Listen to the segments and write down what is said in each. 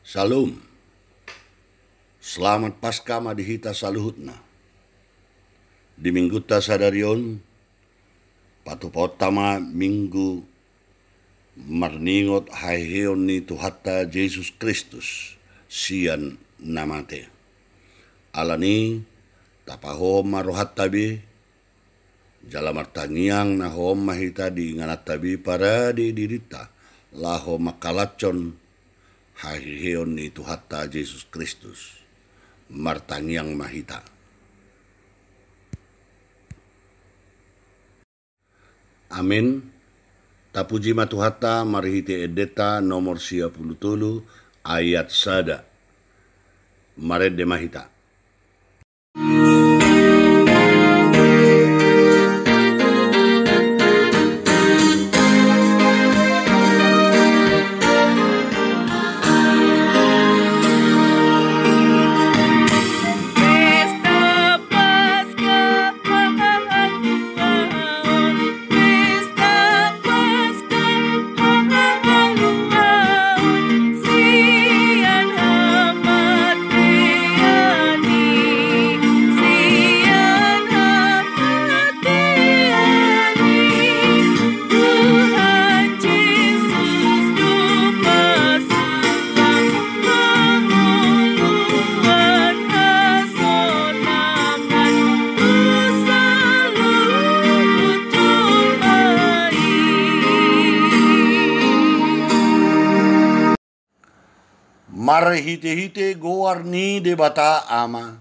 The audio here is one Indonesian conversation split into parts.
Salum. Selamat Paskah madihita saluhutna. Di minggu ta sadarion patupotama minggu marningot haiheon ni Tuhatta Yesus Kristus sian namate. Alani tapahom marohat tabi jalamartangiang na hom mahita di nganat tabi para di dirita laho makalacon haiheon ni Tuhatta Yesus Kristus martangiang mahita. Amin. Tapuji matuhata marihite edeta nomor 37 ayat sada. Mared de mahita. Marhite-hite goar ni debata ama.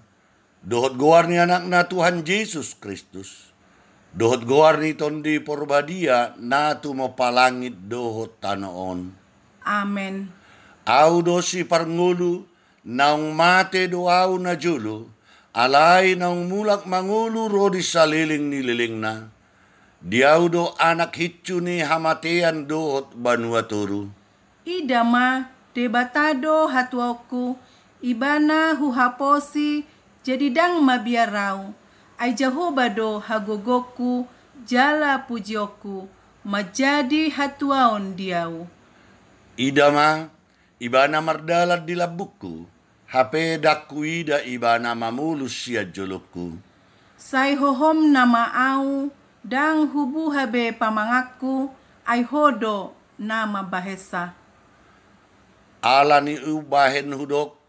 Dohot goar ni anak na Tuhan Yesus Kristus. Dohot goar ni tondi porbadia na tumopalangit dohot tanoon. Amen. Au dosi parngulu naung mate doau na julu. Alay naung mulak mangulu rodi saliling nililing na. Diau do anak hitchu ni hamatean dohot banua turu. Idama debatado hatuoku ibana huhaposi jadi dang mabiarau ai jahobado hagogoku jala pujioku majadi hatuaon diau. Idama ibana mardalat di labuku hape dakuida ibana mamulus sia jolokku. Sai hohom nama au dang hubu habe pamangaku ai hodo nama bahesa. Ala ni ubahen hudok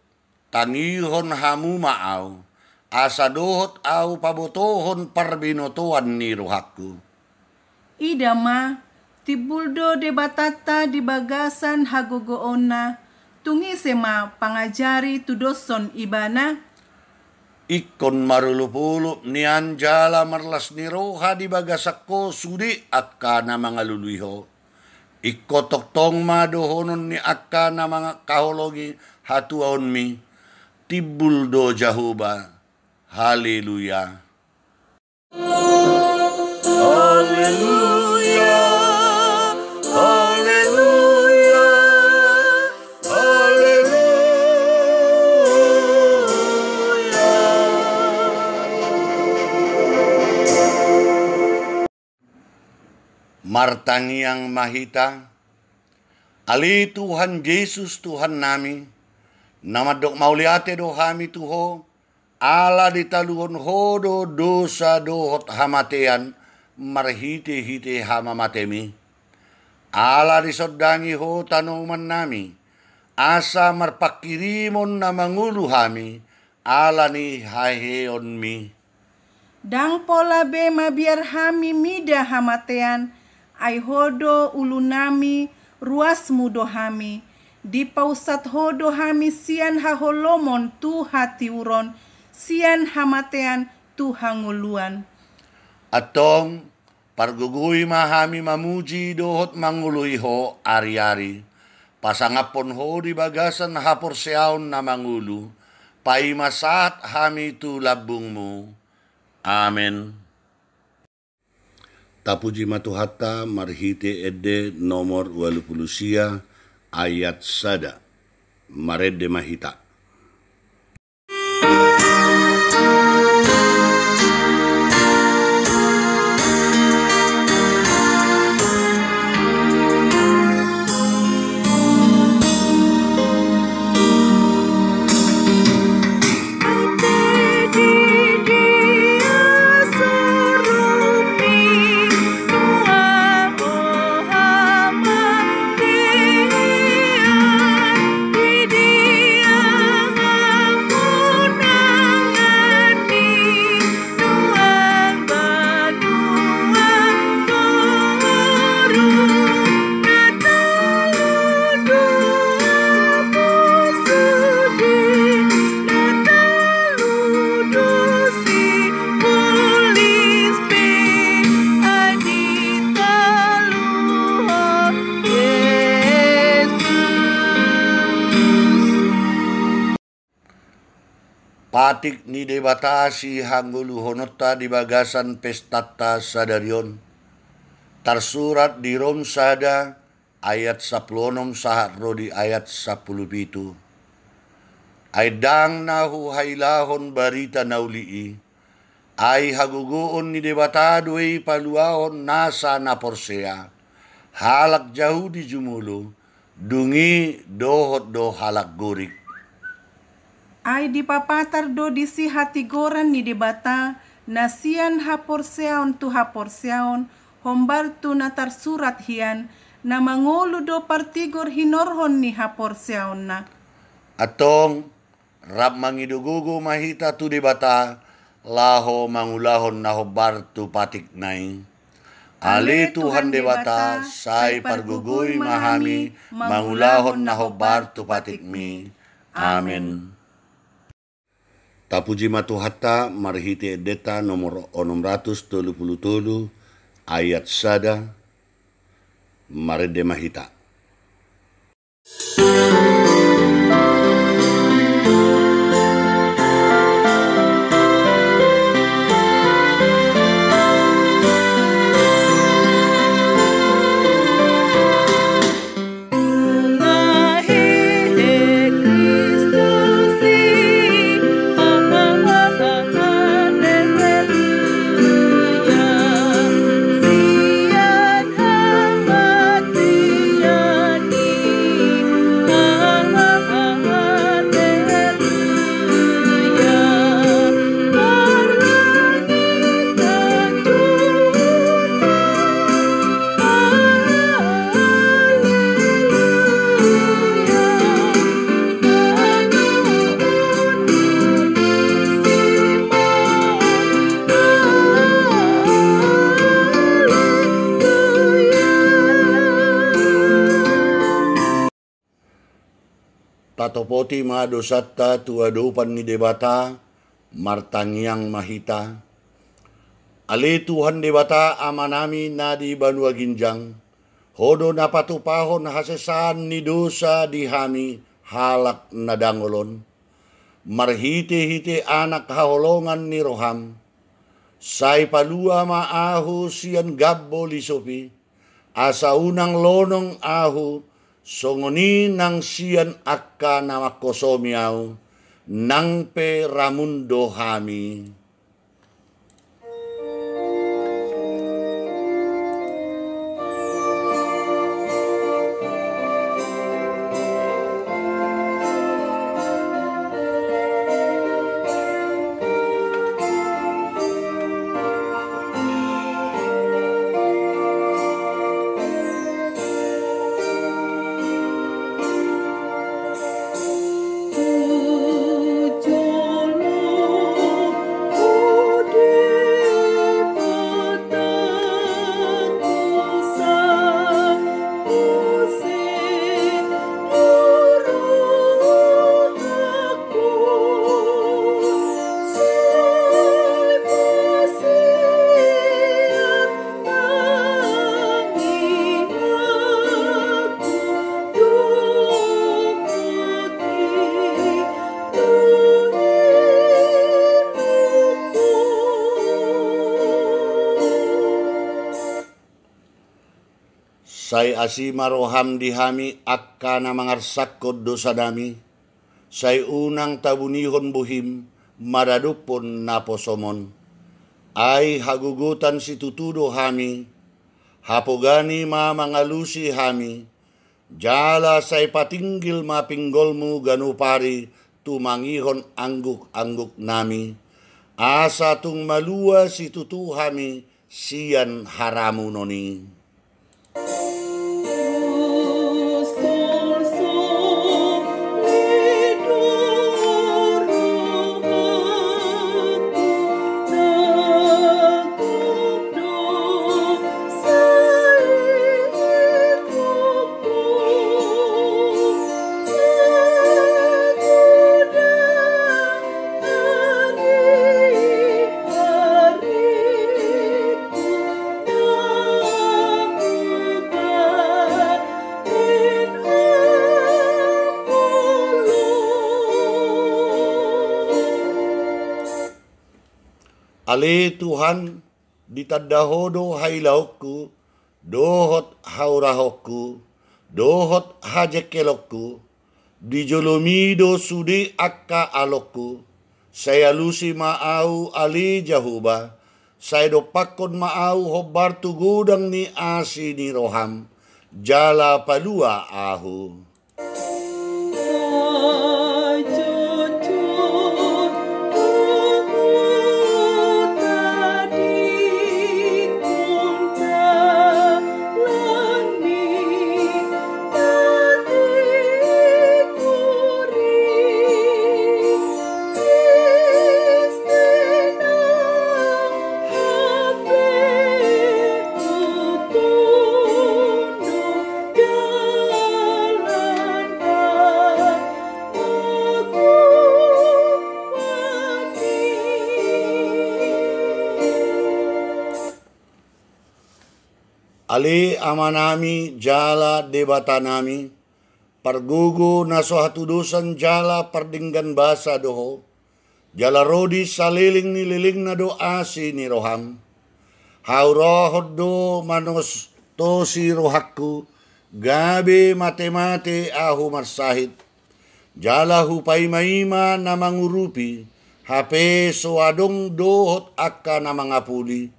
tangihon hamu maau asa dohot au pabotohon parbinotoan ni rohaku. Idama tibuldo debatata di bagasan hagogoona tungi sema pangajari tudoson ibana. Ikon marulupulup ni anjala marlas ni roha di bagasakko sudi akka na mga luluiho. Ikotok tong madohonon ni akka na mga kahologi hatuaon mi tibuldo Jahuba. Haleluya. Haleluya. Haleluya. Haleluya. Martangiang mahita, ali Tuhan Yesus Tuhan nami, namadok mauliate do hami tuho, ala ditaluhon hodo dosa dohot hamatean, marhite-hite hamamatemi, ala disodangi ho tanuman nami, asa marpakirimon na mangulu hami, ala ni haheon mi. Dang pola be mabiar hami mida hamatean, ai hodo ulunami ruas mudo hami di pausat hodo hami sian haholomon tu hatiuron sian hamatean tu hanguluan. Atong pargugui mahami mamuji dohot mangului ho ari-ari pasangapon ho di bagasan hapor seaon na mangulu paimasat hami tu labungmu. Amen. Tapuji matuhata marhite edde nomor 20 ayat sada. Maredde mahita. patik ni debata si hanggulu honota di bagasan pestata sadarion. Tersurat di Rom sada ayat 10 sahat rodi ayat 17. Aidang nahu hailahon barita naulii. Ay haguguon ni debata duay paluahon nasa na porsea. Halak jauh di jumulu. Dungi dohot do halak gurik. Ay di papatar do di si hatigoran ni debata. Nasian haporseaon tu haporseaon. Hombar tu na tersurat hian. Na mangulu do partigor hinorhon ni haporseaon na. Atong rap mangidugugo mahita tu debata. Laho mangulahon na hobar tu patik nai. Ali Tuhan debata, say pargugoy mahami, mangulahon na hobar tu patik mi. Amen. Tapuji matuhata marhiti edeta nomor 633 ayat sada marede mahita. Tatopoti madosata tuadopan ni debata martangyang mahita. Ali Tuhan debata amanami nadi banua ginjang. Hodo napatupahon hasesaan ni dosa dihami halak nadangolon. Marhite-hite anak haholongan ni roham. Say palua maahu sian gabbo lisopi. Asa unang lonong ahu. Songoni nang sian akka nama kosomiau nang pe ramundo hami. Say asima roham dihami akka na mangarsakod dosa dami. Say unang tabunihon buhim maradupon naposomon. Ay hagugutan si tutudo hami. Hapogani mamangalusi hami. Jala say patinggil mapinggolmu ganupari tumangihon angguk-angguk nami. Asa tung malua si tutu hami sian haramu noni. Ale Tuhan ditadahodo hailauku, dohot haurahoku, dohot hajekelokku, dijolomido sudi akka alokku, saya lusi maau ali jahuba, saya dopakon maau hobar tugudang ni asi ni roham, jala palua ahu. Ali amanami jala debatanami, pargugu naso hatudusan jala pardinggan basa doho, jala rodi saliling ni liling na do asi ni roham, haurohod do manos to si rohakku, gabi mate-mate ahu marsahit, jala hupay maima na mangurupi, hape soadong dohot akka na mga puli,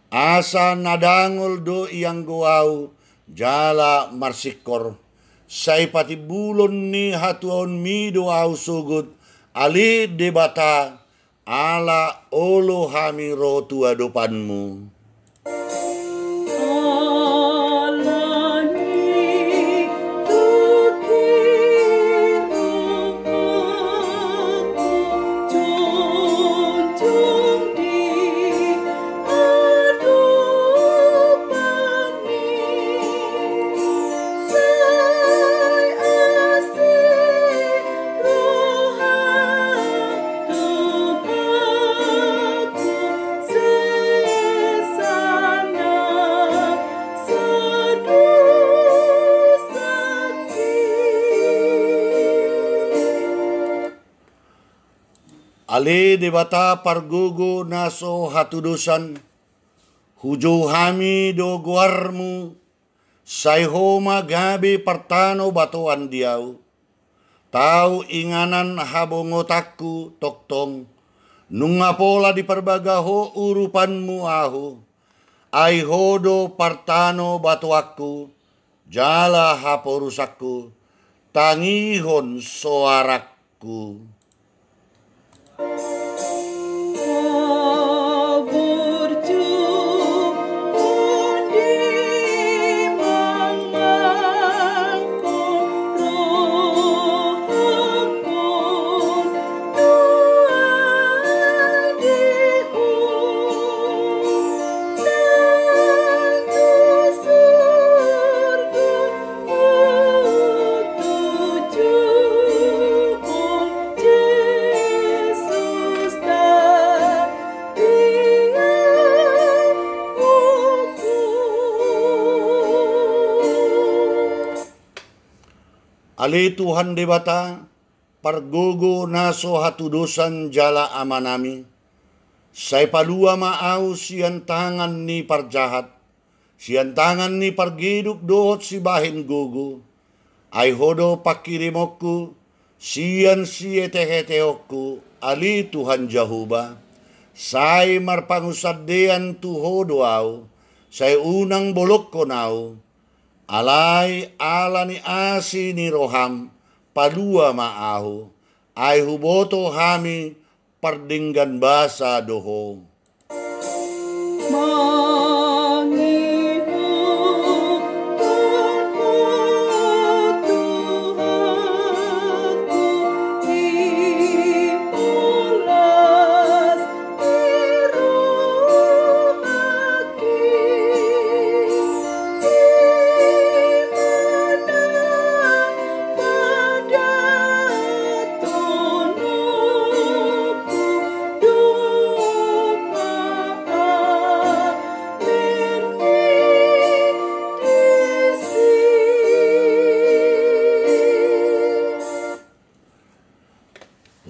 asa nadangol do iyang guau jala marsikor say patibulon ni hatuon mi do au sugod ali debata ala olo hami ro tua dopanmu. Ale debata pargugo naso hatudusan, hujo hami do guarmu, sayhoma gabi partano batuan diau, tau inganan habongotakku toktong, nunga pola di perbagaho urupanmu ahu, ai hodo partano batuakku, jala haporusakku, tangihon soarakku. Ali Tuhan debata, pargugo naso hatudusan jala amanami, say palua maaw siyan tangan ni parjahat, siyan tangan ni pargiduk dohot si bahin gugu, ay hodo pakirimokku, siyan siyetehetehokku, ali Tuhan Jahuba, say marpangusaddean tu hodo aw, say unang bolok ko naw, alay ala ni asi ni roham, palua maaho, ay huboto hami pardinggan basa doho.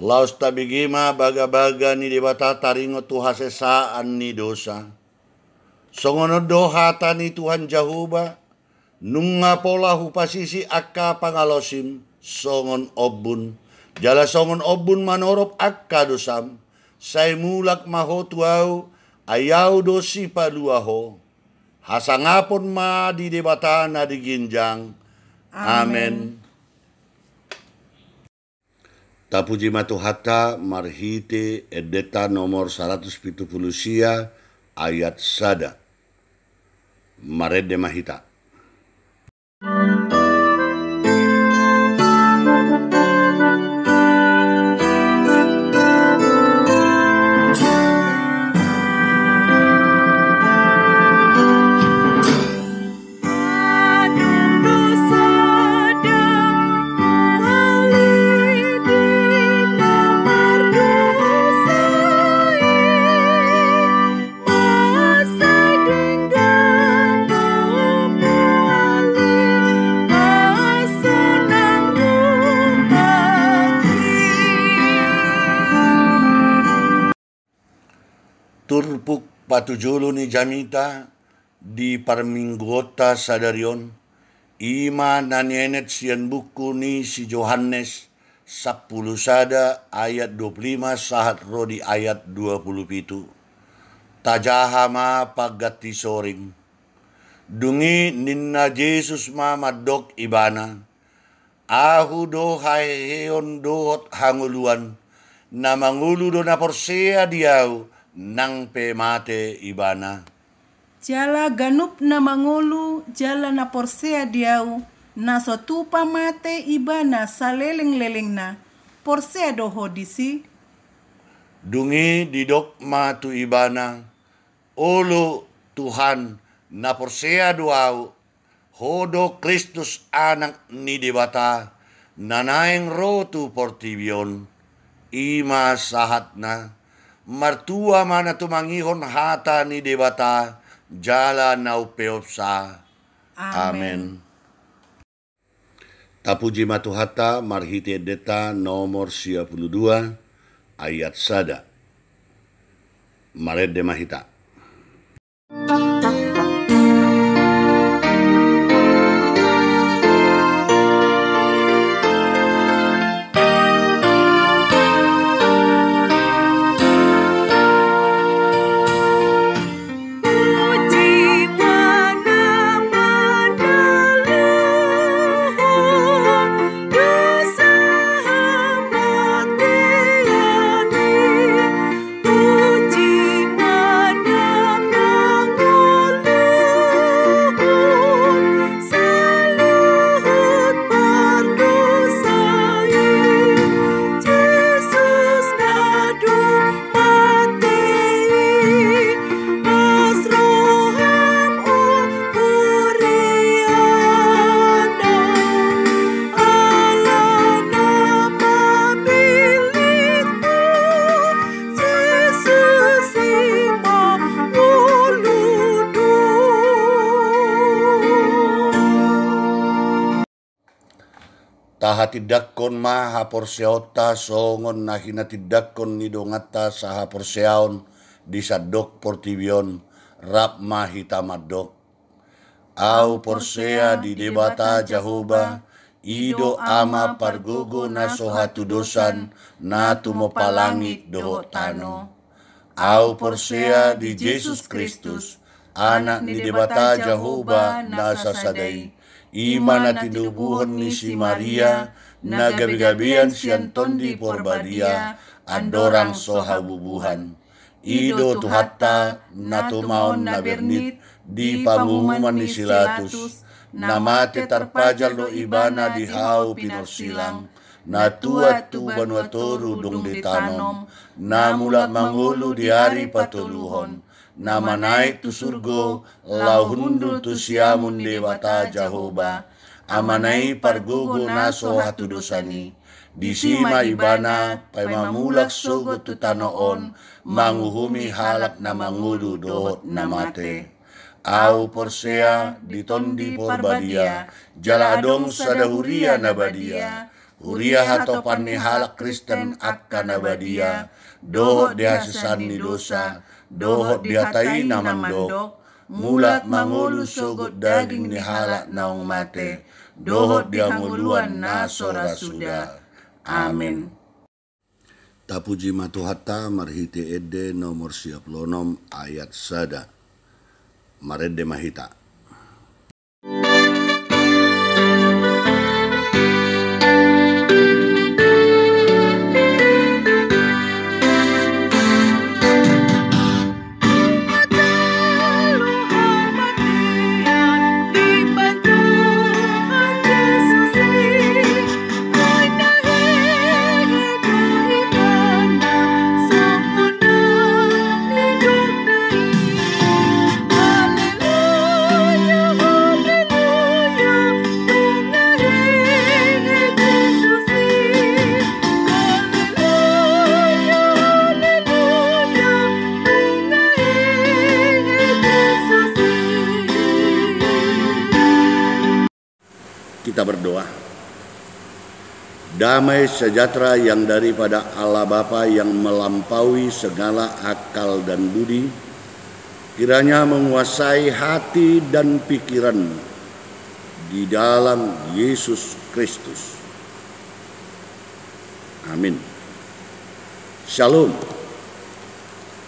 Laos tabigima baga-baga ni debata taringo tuhasesaan ni dosa. Songono dohata ni Tuhan Jahuba, nunga pola hupasisi akka pangalosim, songon obun. Jala songon obun manorop akka dosam, say mulak maho tuau, ayaw dosi paluaho. Hasangapon ma di debata na diginjang. Amen. Tapuji matuhata marhite edeta nomor 170 ayat sada. Marede mahita. Turpuk patujulu ni jamita di parminggota sadarion ima nanienet sian buku ni si Yohanes 10 sada ayat 25 sahat rodi ayat 27 tajahama pagati soring dungi ninna Jesus ma madok ibana ahu do haeon dohot hanguluan na mangulu do na porsea diau nang pemate ibana. Jala ganup na mangulu, jala na porsea diau, na sotupa mate ibana saleleng-leleng na, porsea doho disi. Dungi didok matu ibana, olo Tuhan na porsea duau, hodo Kristus anak ni debata, nanaeng rotu portibion, ima sahat na, martua mana tumangihon hata ni debata jala nau peopsa. Amen. Tapuji matuhata marhite deta nomor 52 ayat sada. Marede mahita. Tahatidakkon ma haporseota songon na hinatidakkon ni dongata sa haporseaon di sadok portibion rap ma hitamadok. Au porsea di debata Jahuba ido ama pargogo na sohatu dosan na tumopalangit doho tano. Au porsea di Jesus Kristus anak ni debata Jahuba na sasadai. Ima na tinubuhon ni si Maria, na gabi-gabian siyan tondi porbadia, adorang sohabubuhan. Ido tuhata na tumaon na bernit, di pangumuman ni Silatus, na mate tarpajal no ibana di hau pinorsilang, na tuat tu banuatoru dong ditanom, na mula mangulu di hari patuluhon, na manaik tu surgo, lau hundul tu siamun dewata Jahoba, amanai pargogo naso hatu dosani, di sima ibana, pay mamulak sogo tu tanoon, manguhumi halak na mangudu dohot na mate. Au porsea, di tondi porbadia, jala adong sadahuria na badia, Uria hatopan ni halak Kristen akan abadia, dohot dia sesani dosa, dohot dia tai namandok, mulat mangulu sogot daging ni halak naung mate, dohot dia nguluan nasora sudah. Amin. Tapuji matuhata marhiti ede nomor siap lonom ayat sada. Marede mahita. Kita berdoa. Damai sejahtera yang daripada Allah Bapa yang melampaui segala akal dan budi, kiranya menguasai hati dan pikiran di dalam Yesus Kristus. Amin. Shalom.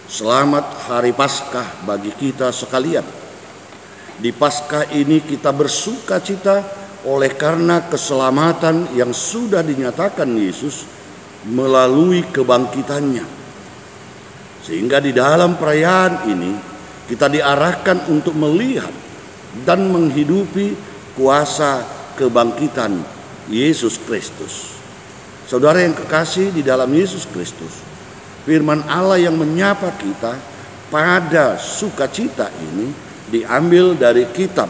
Selamat Hari Paskah bagi kita sekalian. Di Paskah ini kita bersuka cita oleh karena keselamatan yang sudah dinyatakan Yesus melalui kebangkitannya. Sehingga di dalam perayaan ini kita diarahkan untuk melihat dan menghidupi kuasa kebangkitan Yesus Kristus. Saudara yang kekasih di dalam Yesus Kristus, firman Allah yang menyapa kita pada sukacita ini diambil dari kitab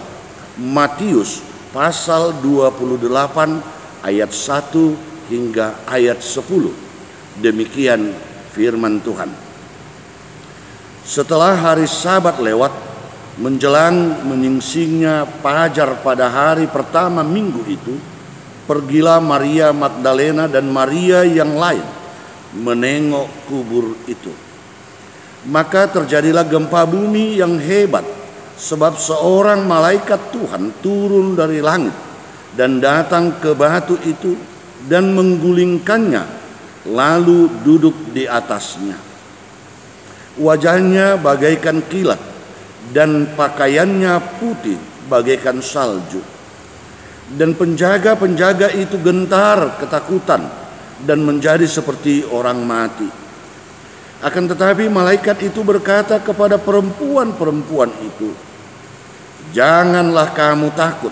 Matius pasal 28 ayat 1 hingga ayat 10. Demikian firman Tuhan. Setelah hari Sabat lewat, menjelang menyingsingnya fajar pada hari pertama minggu itu, pergilah Maria Magdalena dan Maria yang lain menengok kubur itu. Maka terjadilah gempa bumi yang hebat, sebab seorang malaikat Tuhan turun dari langit dan datang ke batu itu dan menggulingkannya, lalu duduk di atasnya. Wajahnya bagaikan kilat dan pakaiannya putih bagaikan salju. Dan penjaga-penjaga itu gentar ketakutan dan menjadi seperti orang mati. Akan tetapi malaikat itu berkata kepada perempuan-perempuan itu, "Janganlah kamu takut,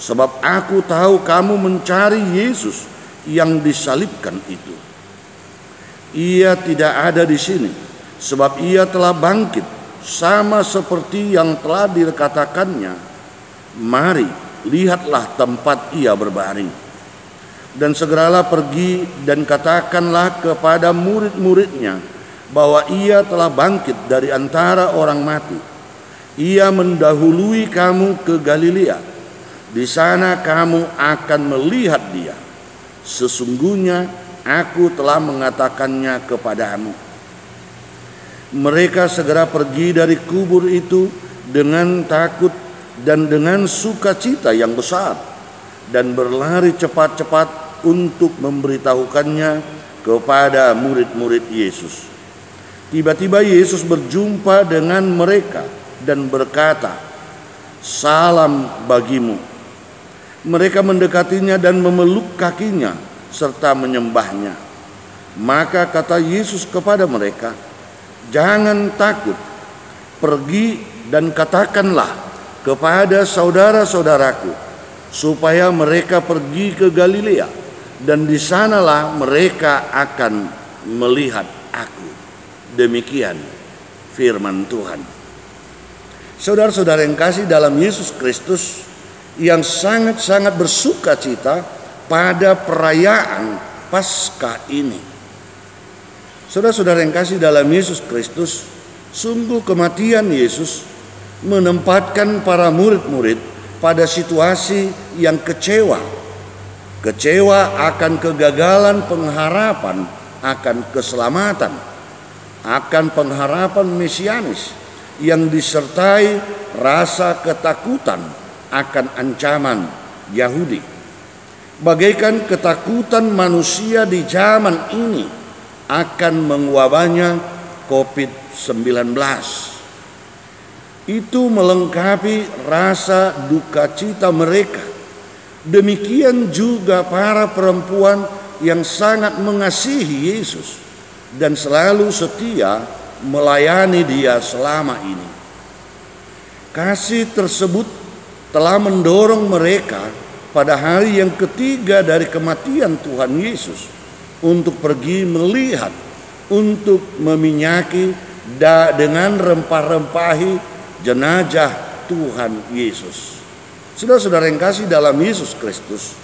sebab aku tahu kamu mencari Yesus yang disalibkan itu. Ia tidak ada di sini, sebab ia telah bangkit, sama seperti yang telah dikatakannya. Mari, lihatlah tempat ia berbaring. Dan segeralah pergi dan katakanlah kepada murid-muridnya bahwa ia telah bangkit dari antara orang mati. Ia mendahului kamu ke Galilea. Di sana kamu akan melihat dia. Sesungguhnya aku telah mengatakannya kepadamu." Mereka segera pergi dari kubur itu dengan takut dan dengan sukacita yang besar, dan berlari cepat-cepat untuk memberitahukannya kepada murid-murid Yesus. Tiba-tiba Yesus berjumpa dengan mereka dan berkata, "Salam bagimu." Mereka mendekatinya dan memeluk kakinya serta menyembahnya. Maka kata Yesus kepada mereka, "Jangan takut. Pergi dan katakanlah kepada saudara-saudaraku supaya mereka pergi ke Galilea, dan di sanalah mereka akan melihat aku." Demikian firman Tuhan. Saudara-saudara yang kasih dalam Yesus Kristus, yang sangat-sangat bersuka cita pada perayaan Paskah ini. Saudara-saudara yang kasih dalam Yesus Kristus, sungguh kematian Yesus menempatkan para murid-murid pada situasi yang kecewa. kecewa akan kegagalan pengharapan akan keselamatan, akan pengharapan mesianis yang disertai rasa ketakutan akan ancaman Yahudi. Bagaikan ketakutan manusia di zaman ini akan menguabanya COVID-19. Itu melengkapi rasa duka cita mereka. Demikian juga para perempuan yang sangat mengasihi Yesus dan selalu setia melayani Dia selama ini. Kasih tersebut telah mendorong mereka pada hari yang ketiga dari kematian Tuhan Yesus untuk pergi melihat, untuk meminyaki dengan rempah-rempahi jenazah Tuhan Yesus. Saudara-saudara yang kasih dalam Yesus Kristus,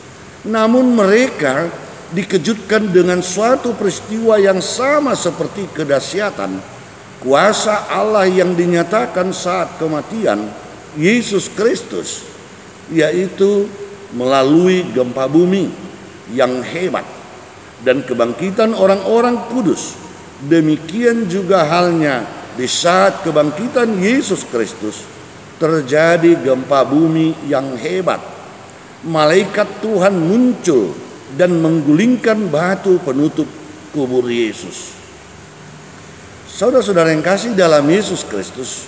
namun mereka dikejutkan dengan suatu peristiwa yang sama seperti kedahsyatan kuasa Allah yang dinyatakan saat kematian Yesus Kristus, yaitu melalui gempa bumi yang hebat dan kebangkitan orang-orang kudus. Demikian juga halnya di saat kebangkitan Yesus Kristus terjadi gempa bumi yang hebat. Malaikat Tuhan muncul dan menggulingkan batu penutup kubur Yesus. Saudara-saudara yang kasih dalam Yesus Kristus,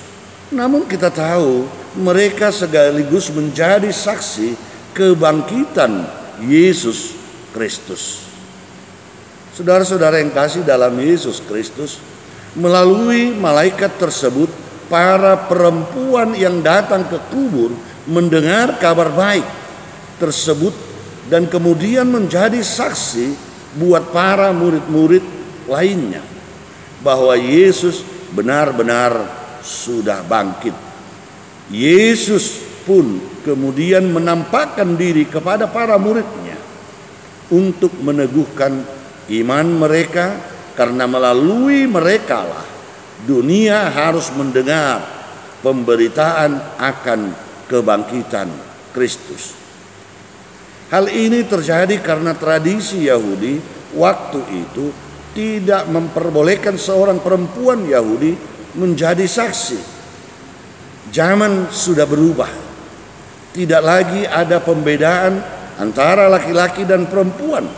namun kita tahu mereka sekaligus menjadi saksi kebangkitan Yesus Kristus. Saudara-saudara yang kasih dalam Yesus Kristus, melalui malaikat tersebut, para perempuan yang datang ke kubur mendengar kabar baik tersebut dan kemudian menjadi saksi buat para murid-murid lainnya bahwa Yesus benar-benar sudah bangkit. Yesus pun kemudian menampakkan diri kepada para muridnya untuk meneguhkan iman mereka, karena melalui merekalah dunia harus mendengar pemberitaan akan kebangkitan Kristus. Hal ini terjadi karena tradisi Yahudi waktu itu tidak memperbolehkan seorang perempuan Yahudi menjadi saksi. Zaman sudah berubah. Tidak lagi ada pembedaan antara laki-laki dan perempuan.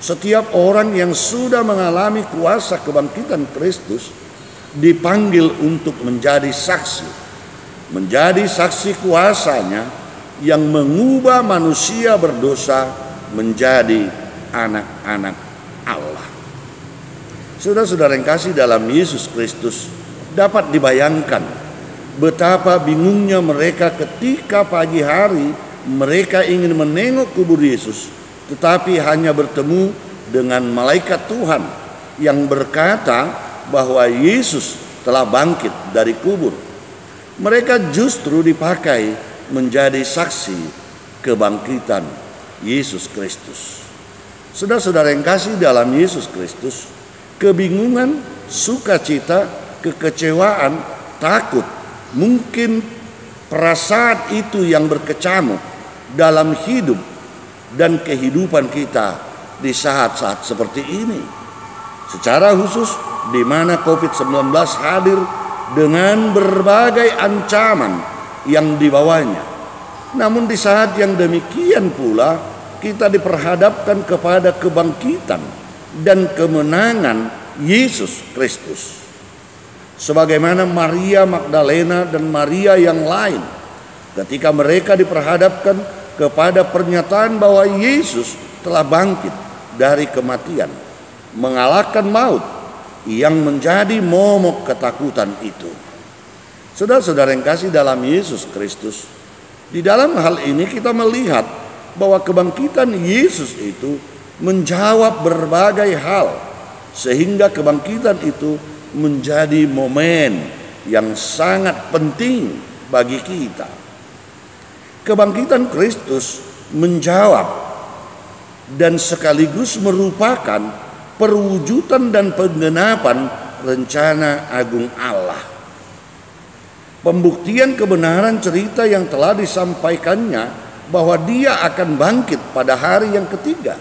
Setiap orang yang sudah mengalami kuasa kebangkitan Kristus dipanggil untuk menjadi saksi. Menjadi saksi kuasanya yang mengubah manusia berdosa menjadi anak-anak Allah. Saudara-saudara yang kasih dalam Yesus Kristus, dapat dibayangkan betapa bingungnya mereka ketika pagi hari mereka ingin menengok kubur Yesus, tetapi hanya bertemu dengan malaikat Tuhan yang berkata bahwa Yesus telah bangkit dari kubur. Mereka justru dipakai menjadi saksi kebangkitan Yesus Kristus. Saudara-saudara yang kasih dalam Yesus Kristus, kebingungan, sukacita, kekecewaan, takut, mungkin perasaan itu yang berkecamuk dalam hidup dan kehidupan kita di saat-saat seperti ini. Secara khusus di mana COVID-19 hadir dengan berbagai ancaman yang dibawanya. Namun di saat yang demikian pula kita diperhadapkan kepada kebangkitan dan kemenangan Yesus Kristus. Sebagaimana Maria Magdalena dan Maria yang lain, ketika mereka diperhadapkan kepada pernyataan bahwa Yesus telah bangkit dari kematian, mengalahkan maut yang menjadi momok ketakutan itu. Saudara-saudara yang kasih dalam Yesus Kristus, di dalam hal ini kita melihat bahwa kebangkitan Yesus itu menjawab berbagai hal, sehingga kebangkitan itu menjadi momen yang sangat penting bagi kita. Kebangkitan Kristus menjawab dan sekaligus merupakan perwujudan dan penggenapan rencana agung Allah. Pembuktian kebenaran cerita yang telah disampaikannya bahwa dia akan bangkit pada hari yang ketiga.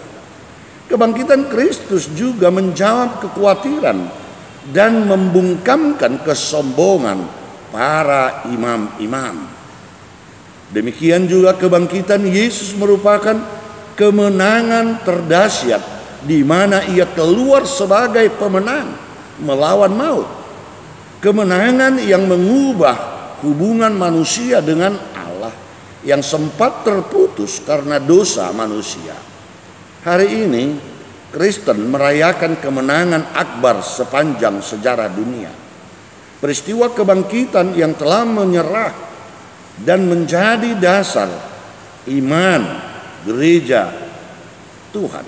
Kebangkitan Kristus juga menjawab kekhawatiran dan membungkamkan kesombongan para imam-imam. Demikian juga kebangkitan Yesus merupakan kemenangan terdahsyat di mana ia keluar sebagai pemenang melawan maut. Kemenangan yang mengubah hubungan manusia dengan Allah yang sempat terputus karena dosa manusia. Hari ini Kristen merayakan kemenangan akbar sepanjang sejarah dunia. Peristiwa kebangkitan yang telah menyerah dan menjadi dasar iman gereja Tuhan.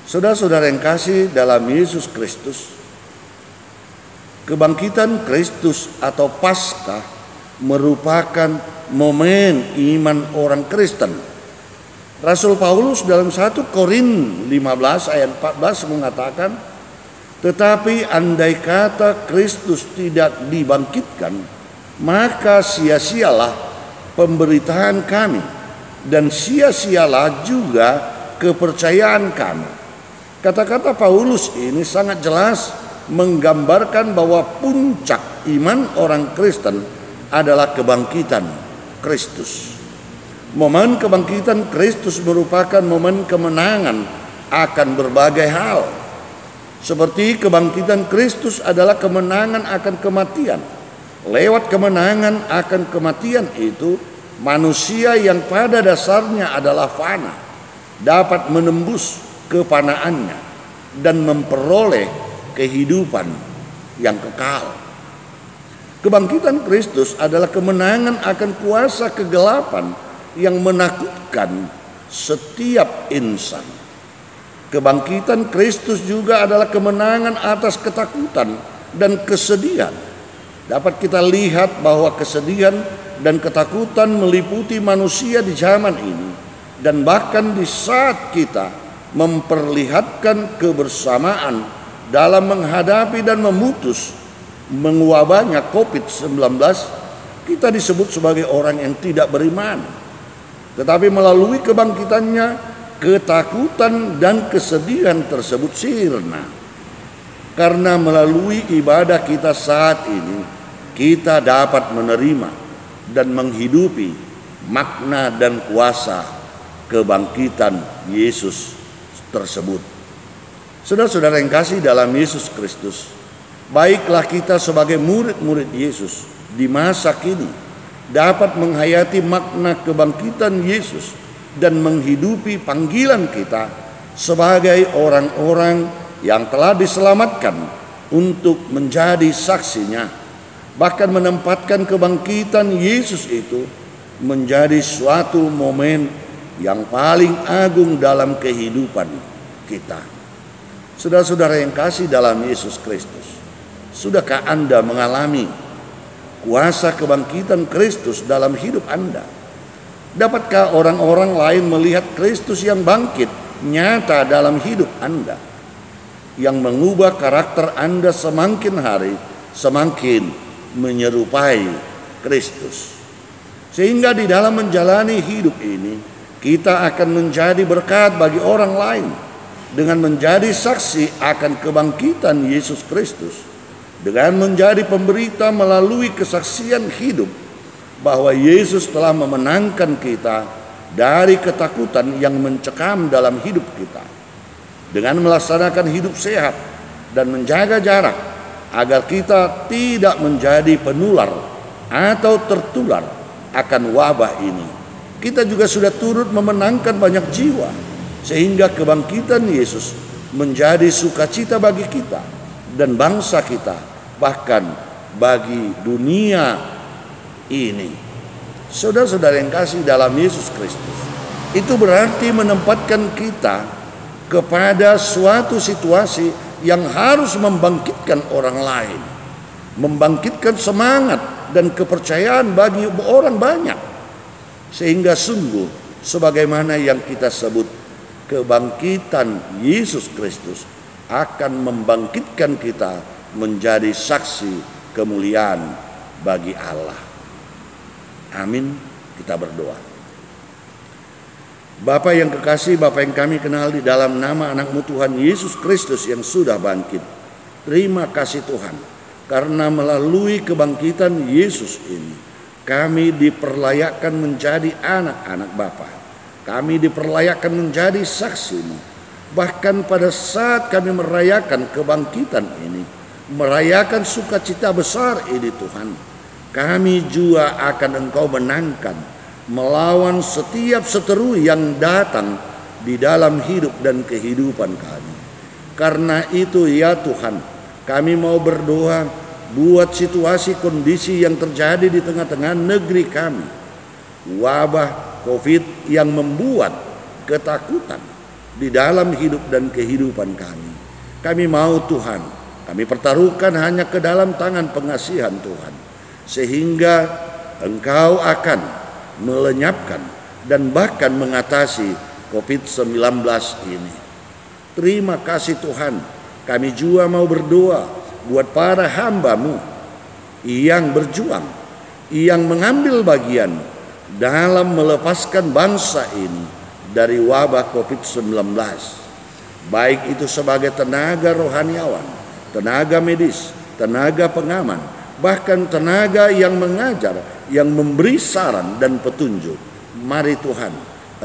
Saudara-saudara yang kasih dalam Yesus Kristus, kebangkitan Kristus atau Paskah merupakan momen iman orang Kristen. Rasul Paulus dalam 1 Korintus 15 ayat 14 mengatakan, tetapi andai kata Kristus tidak dibangkitkan, maka sia-sialah pemberitaan kami dan sia-sialah juga kepercayaan kami. Kata-kata Paulus ini sangat jelas menggambarkan bahwa puncak iman orang Kristen adalah kebangkitan Kristus. Momen kebangkitan Kristus merupakan momen kemenangan akan berbagai hal. Seperti kebangkitan Kristus adalah kemenangan akan kematian. Lewat kemenangan akan kematian itu, manusia yang pada dasarnya adalah fana dapat menembus kefanaannya dan memperoleh kehidupan yang kekal. Kebangkitan Kristus adalah kemenangan akan kuasa kegelapan yang menakutkan setiap insan. Kebangkitan Kristus juga adalah kemenangan atas ketakutan dan kesedihan. Dapat kita lihat bahwa kesedihan dan ketakutan meliputi manusia di zaman ini, dan bahkan di saat kita memperlihatkan kebersamaan dalam menghadapi dan memutus menguabahnya COVID-19, kita disebut sebagai orang yang tidak beriman. Tetapi melalui kebangkitannya, ketakutan dan kesedihan tersebut sirna. Karena melalui ibadah kita saat ini, kita dapat menerima dan menghidupi makna dan kuasa kebangkitan Yesus tersebut. Saudara-saudara yang kasih dalam Yesus Kristus, baiklah kita sebagai murid-murid Yesus di masa kini dapat menghayati makna kebangkitan Yesus dan menghidupi panggilan kita sebagai orang-orang yang telah diselamatkan untuk menjadi saksinya, bahkan menempatkan kebangkitan Yesus itu menjadi suatu momen yang paling agung dalam kehidupan kita. Saudara-saudara yang kasih dalam Yesus Kristus, sudahkah Anda mengalami kuasa kebangkitan Kristus dalam hidup Anda? Dapatkah orang-orang lain melihat Kristus yang bangkit nyata dalam hidup Anda, yang mengubah karakter Anda semakin hari semakin menyerupai Kristus, sehingga di dalam menjalani hidup ini kita akan menjadi berkat bagi orang lain dengan menjadi saksi akan kebangkitan Yesus Kristus, dengan menjadi pemberita melalui kesaksian hidup bahwa Yesus telah memenangkan kita dari ketakutan yang mencekam dalam hidup kita, dengan melaksanakan hidup sehat dan menjaga jarak agar kita tidak menjadi penular atau tertular akan wabah ini. Kita juga sudah turut memenangkan banyak jiwa, sehingga kebangkitan Yesus menjadi sukacita bagi kita dan bangsa kita, bahkan bagi dunia ini. Saudara-saudara yang kasih dalam Yesus Kristus, itu berarti menempatkan kita kepada suatu situasi yang harus membangkitkan orang lain, membangkitkan semangat dan kepercayaan bagi orang banyak, sehingga sungguh sebagaimana yang kita sebut, kebangkitan Yesus Kristus akan membangkitkan kita menjadi saksi kemuliaan bagi Allah. Amin. Kita berdoa. Bapa yang kekasih, Bapa yang kami kenal di dalam nama anak-Mu Tuhan Yesus Kristus yang sudah bangkit. Terima kasih Tuhan, karena melalui kebangkitan Yesus ini, kami diperlayakkan menjadi anak-anak Bapa. Kami diperlayakkan menjadi saksi-Mu. Bahkan pada saat kami merayakan kebangkitan ini, merayakan sukacita besar ini Tuhan, kami juga akan Engkau menangkan melawan setiap seteru yang datang di dalam hidup dan kehidupan kami. Karena itu ya Tuhan, kami mau berdoa buat situasi kondisi yang terjadi di tengah-tengah negeri kami. Wabah COVID yang membuat ketakutan di dalam hidup dan kehidupan kami. Kami mau Tuhan, kami pertaruhkan hanya ke dalam tangan pengasihan Tuhan, sehingga Engkau akan melenyapkan dan bahkan mengatasi COVID-19 ini. Terima kasih Tuhan, kami juga mau berdoa buat para hamba-Mu yang berjuang, yang mengambil bagian dalam melepaskan bangsa ini dari wabah COVID-19. Baik itu sebagai tenaga rohaniawan, tenaga medis, tenaga pengaman, bahkan tenaga yang mengajar, yang memberi saran dan petunjuk. Mari Tuhan,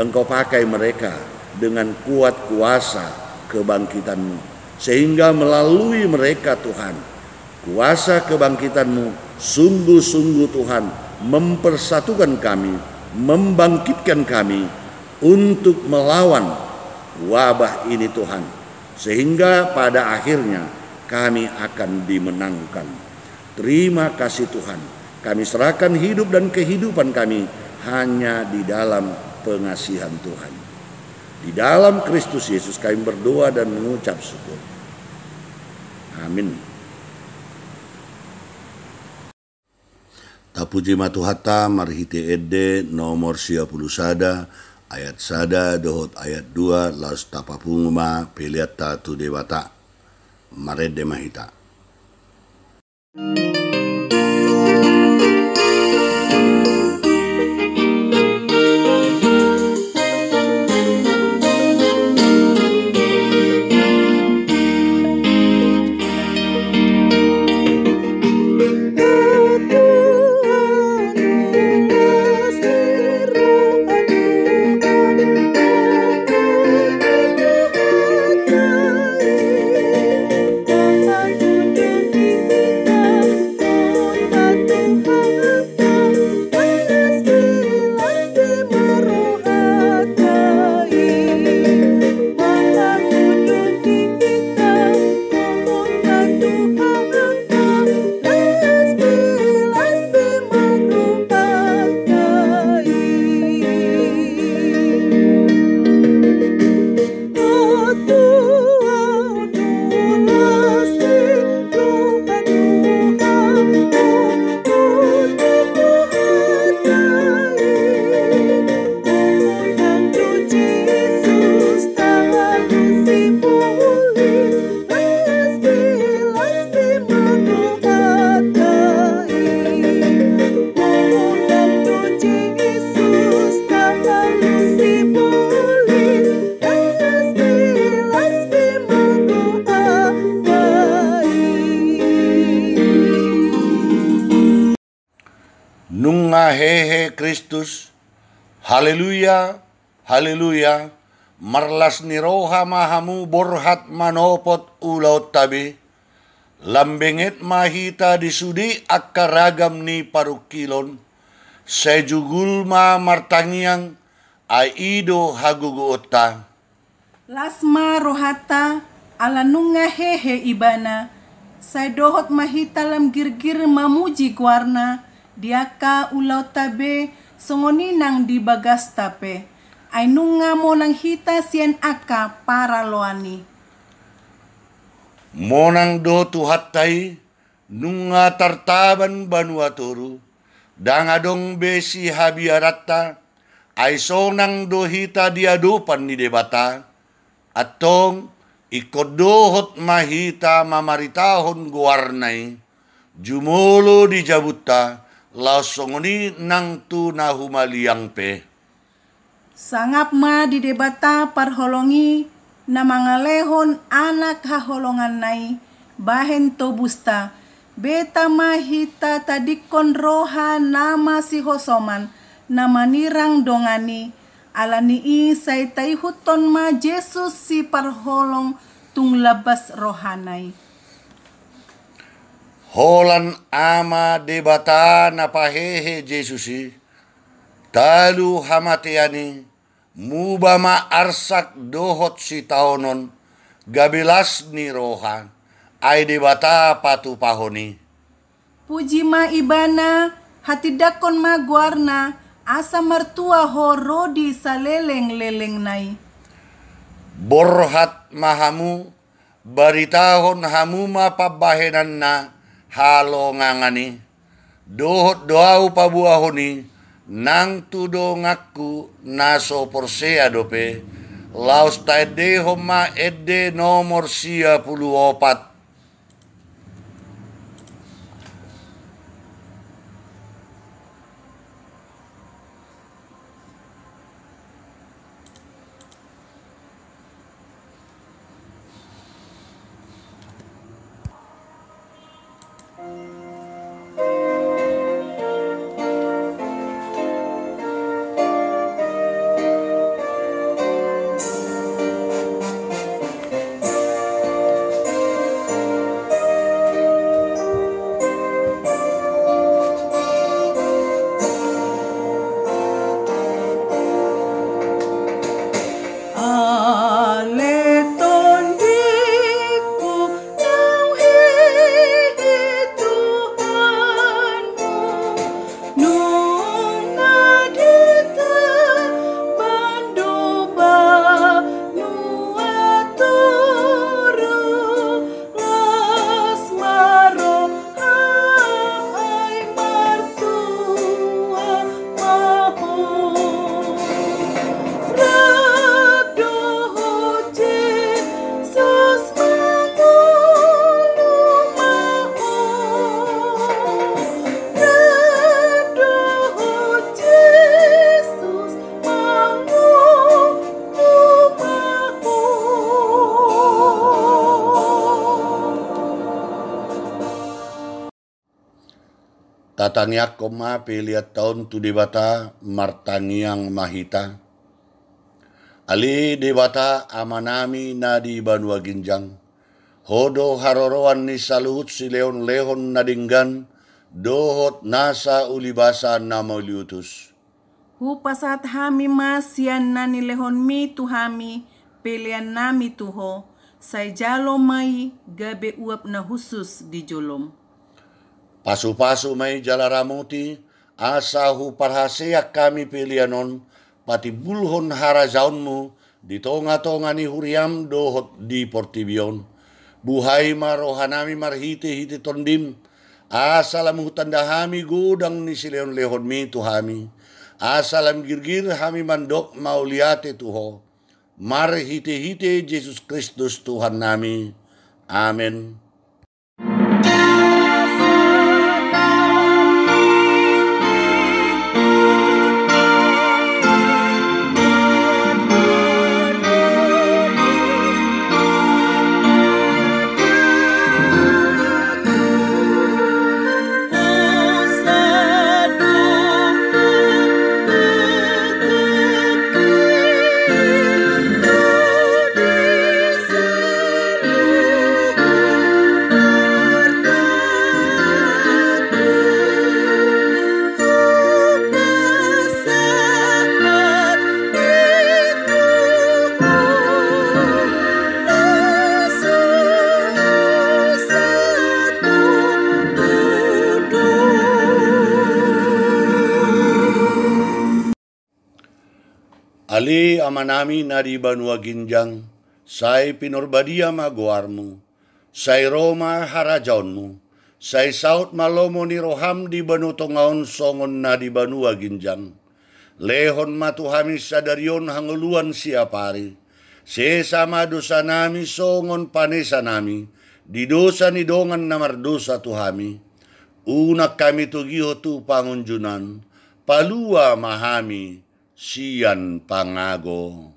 Engkau pakai mereka dengan kuat kuasa kebangkitan-Mu, sehingga melalui mereka Tuhan, kuasa kebangkitan-Mu sungguh-sungguh Tuhan mempersatukan kami, membangkitkan kami untuk melawan wabah ini Tuhan, sehingga pada akhirnya kami akan dimenangkan. Terima kasih Tuhan, kami serahkan hidup dan kehidupan kami hanya di dalam pengasihan Tuhan. Di dalam Kristus Yesus kami berdoa dan mengucap syukur. Amin. Tapuji matuhata marhiti edde nomor 10 sada ayat sada dohot ayat 2 las tapapunguma peliata tu dewata marede mahita. Nunga hehe Kristus, haleluya, haleluya, marlas ni roha mahamu borhat manopot ulaut tabi, lambengit mahita disudi akaragam ni parukilon, sejugul ma martangiang aido haguguota. Lasma rohata ala nunga hehe ibana, saya dohot mahita lam girgir mamuji guarna, diaka ulau tabe songoninang di bagas tape, ay nunga mo nang hita sien aka para loani. Monang do tuhatay, nunga tartaban banuaturu, dangadong besi habiarata, ay sonang do hita diadupan ni debata, atong ikodohot mahita mamaritahon guarnay, jumulo di jabuta, lasongoni nang tu na humaliang pe. Sangap ma di debata parholongi na mga lehon anak haholongan nai bahen tobusta beta mahita tadikon roha nama si hosoman na manirang dongani alani isay tayhuton ma Jesus si parholong tung labas rohanay. Holan ama debata na pahehe Jesusi, talu hamatiani, mubama arsak dohot si taonon, gabilas ni roha, ay debata patupahoni. Puji ma ibana, hatidakon ma guarna, asa martua ho rodi sa leleng-leleng nai. Borhat mahamu, baritahon hamu mapabahenan na, halo ngangani, dohot doau pabuahoni, nang tudo ngakku naso porsea dope, laos taede homa ede nomor 64. Tataniak koma pilihat tahun tu debata martangiang mahita. Ali debata amanami nadi banua ginjang. Hodo haroroan ni saluhut si leon lehon nadinggan. Dohot nasa ulibasa nama liutus. Hupasat hami masian nani lehon mi tu hami pilihan nami tuho. Say jalo mai gabe uap na husus di jolom. Pasu-pasu may jalaramuti, asa hu parhaseak kami pilianon, pati bulhon harajaunmu, di tonga-tonga ni huriam dohot di portibion. Buhay marohanami marhiti-hiti tondim, asalam hutandahami gudang ni sileon lehon mi tuhami, asalam girgir hami mandok mauliate tuho, marhiti-hiti Jesus Kristus Tuhan nami. Amen. Ali amanami nadi banua ginjang, say pinorbadia maguarmu, say Roma harajaunmu, say saut malomo ni roham di banu tongaon songon nadi banua ginjang. Lehon matuhami sadarion hanguluan siapari, sesama dosa nami songon panesa nami, di dosa ni dongan namar dosa tuhami. Unak kami tugiho tu pangunjunan, palua mahami, sian pangago.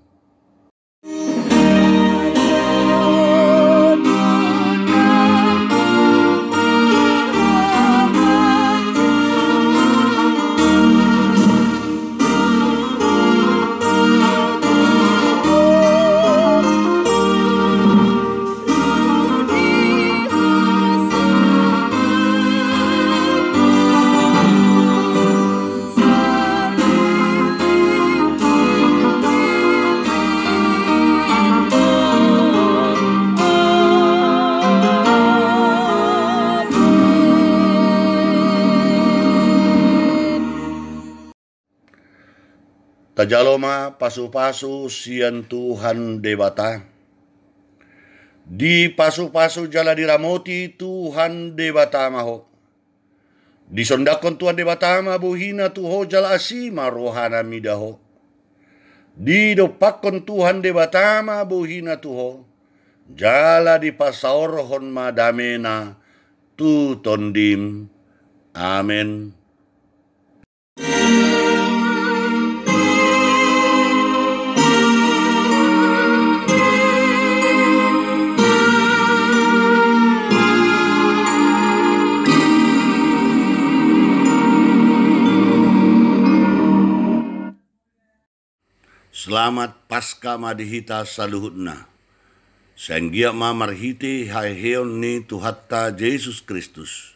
Tajaloma pasu-pasu sian Tuhan debata. Di pasu-pasu jala diramoti Tuhan debata maho. Disondakon Tuhan debata ma buhina tuho jala asima rohana midaho. Di dopakon Tuhan debata ma buhina tuho. Jala di pasaorhon madamena tu tondim. Amen. Selamat Paskah madihita saluhutna. Sanggia ma marhiti haiheon ni Tuhatta Yesus Kristus.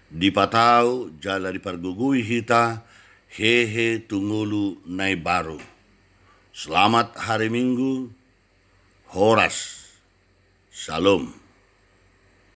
Di patau jala dipargugui hita hehe tungulu nai baru. Selamat hari Minggu. Horas. Salam.